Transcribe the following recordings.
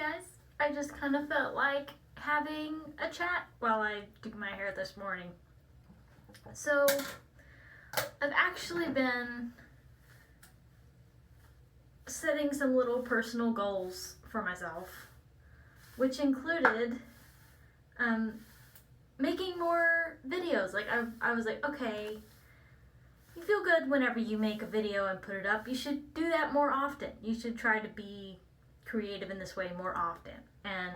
guys. I just kind of felt like having a chat while I do my hair this morning. So, I've actually been setting some little personal goals for myself, which included making more videos. Like, I was like, okay, you feel good whenever you make a video and put it up. You should do that more often. You should try to be creative in this way more often. And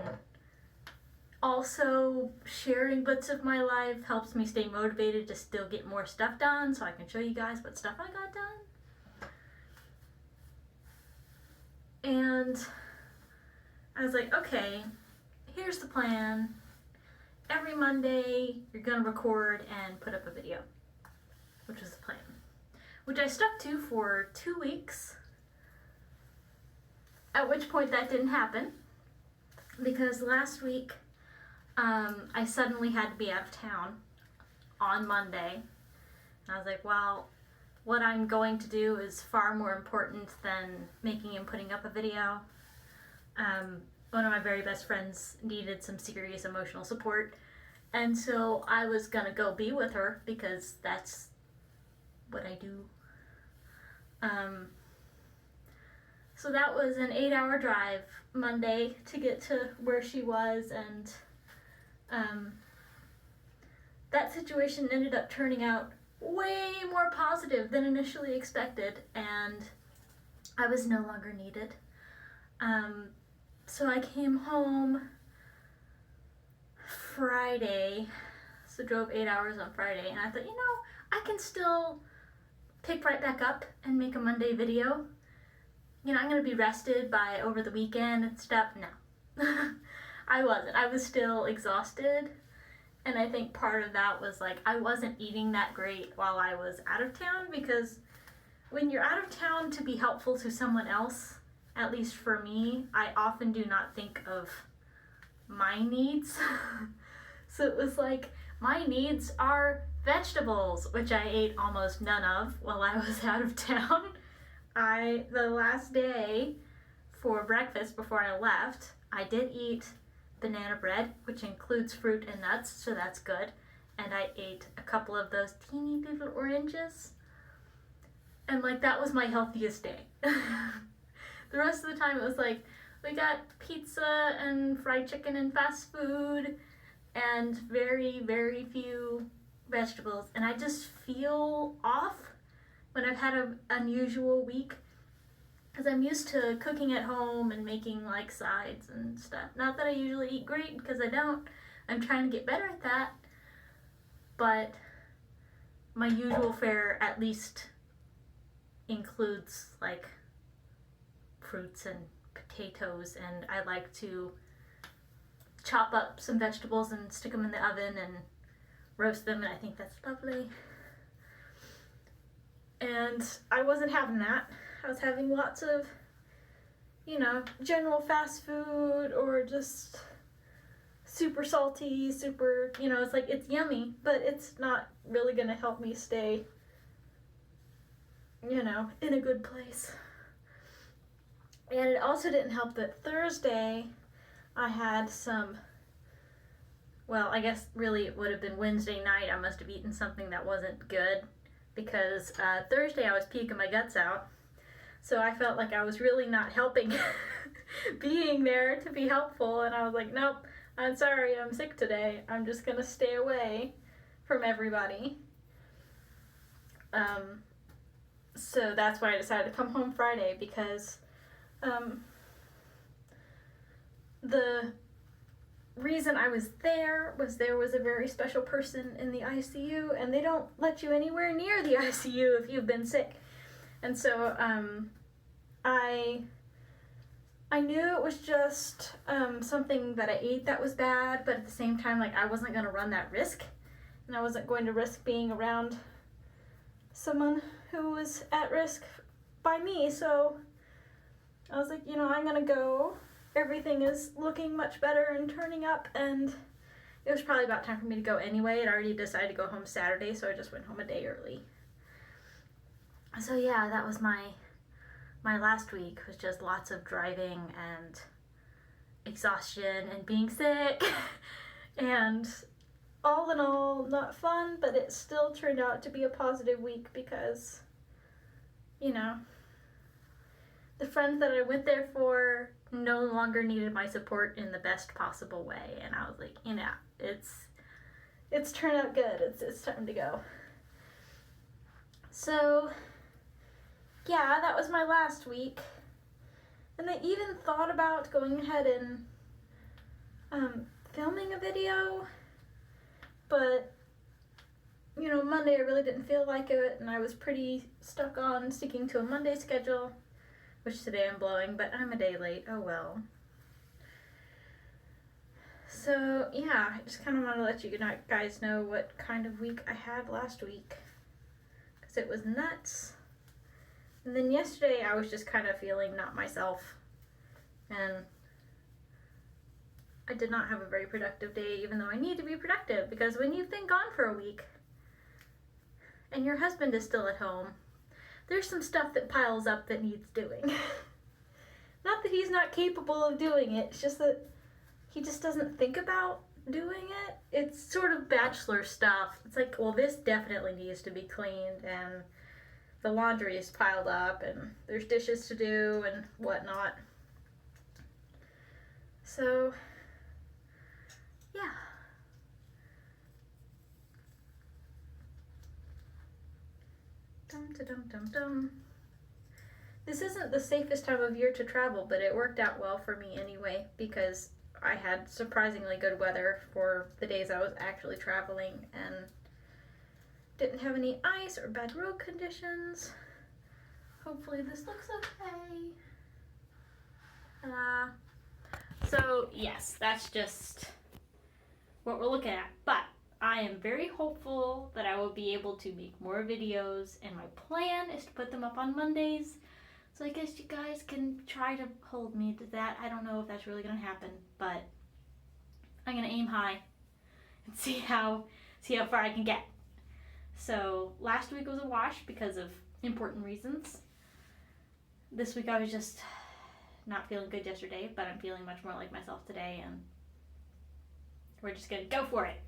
also, sharing bits of my life helps me stay motivated to still get more stuff done so I can show you guys what stuff I got done. And I was like, okay, here's the plan. Every Monday, you're gonna record and put up a video, which was the plan, which I stuck to for 2 weeks, at which point that didn't happen because last week I suddenly had to be out of town on Monday. And I was like, well, what I'm going to do is far more important than making and putting up a video. One of my very best friends needed some serious emotional support, and so I was gonna go be with her because that's what I do. So that was an 8-hour drive Monday to get to where she was, and that situation ended up turning out way more positive than initially expected, and I was no longer needed. So I came home Friday, so drove 8 hours on Friday, and I thought, I can still pick right back up and make a Monday video. I'm going to be rested by over the weekend and stuff. No. I wasn't. I was still exhausted, and I think part of that was like I wasn't eating that great while I was out of town, because when you're out of town to be helpful to someone else, at least for me, I often do not think of my needs. So it was like, my needs are vegetables, which I ate almost none of while I was out of town. The last day for breakfast before I left, I did eat banana bread, which includes fruit and nuts, so that's good. And I ate a couple of those teeny little oranges. And that was my healthiest day. The rest of the time it was like, we got pizza and fried chicken and fast food and very, very few vegetables. And I just feel off when I've had an unusual week, because I'm used to cooking at home and making sides and stuff. Not that I usually eat great, because I don't. I'm trying to get better at that. But my usual fare at least includes fruits and potatoes, and I like to chop up some vegetables and stick them in the oven and roast them, and I think that's lovely. And I wasn't having that. I was having lots of, general fast food, or just super salty, super, it's yummy, but it's not really gonna help me stay, in a good place. And it also didn't help that Thursday I had I guess really it would have been Wednesday night. I must have eaten something that wasn't good, because Thursday I was puking my guts out. So I felt like I was really not helping being there to be helpful. And I was like, nope, I'm sorry, I'm sick today. I'm just going to stay away from everybody. So that's why I decided to come home Friday, because the reason I was there was a very special person in the ICU, and they don't let you anywhere near the ICU if you've been sick. And so I knew it was just something that I ate that was bad, but at the same time, I wasn't going to run that risk, and I wasn't going to risk being around someone who was at risk by me. So I was like, I'm going to go. Everything is looking much better and turning up, and it was probably about time for me to go anyway. I'd already decided to go home Saturday, so I just went home a day early. So yeah, that was my last week, was just lots of driving and exhaustion and being sick. And all in all, not fun, but it still turned out to be a positive week because, you know, the friends that I went there for no longer needed my support in the best possible way. And I was like, you know, it's turned out good. It's time to go. So, yeah, that was my last week. And I even thought about going ahead and filming a video, but, you know, Monday I really didn't feel like it, and I was pretty stuck on sticking to a Monday schedule, which today I'm blowing, but I'm a day late. Oh well. So, yeah, I just kind of want to let you guys know what kind of week I had last week, because it was nuts. And then yesterday I was just kind of feeling not myself, and I did not have a very productive day, even though I need to be productive, because when you've been gone for a week and your husband is still at home, there's some stuff that piles up that needs doing. Not that he's not capable of doing it, it's just that he just doesn't think about doing it. It's sort of bachelor stuff. It's like, well, this definitely needs to be cleaned, and the laundry is piled up, and there's dishes to do and whatnot. So, yeah. Dum-da-dum-dum-dum. This isn't the safest time of year to travel, but it worked out well for me anyway, because I had surprisingly good weather for the days I was actually traveling, and didn't have any ice or bad road conditions. Hopefully this looks okay. So yes, that's just what we're looking at. But I am very hopeful that I will be able to make more videos, and my plan is to put them up on Mondays. So I guess you guys can try to hold me to that. I don't know if that's really gonna happen, but I'm gonna aim high and see how far I can get. So last week was a wash because of important reasons. This week I was just not feeling good yesterday, but I'm feeling much more like myself today, and we're just gonna go for it.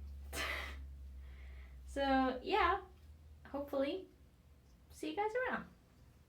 So yeah, hopefully see you guys around.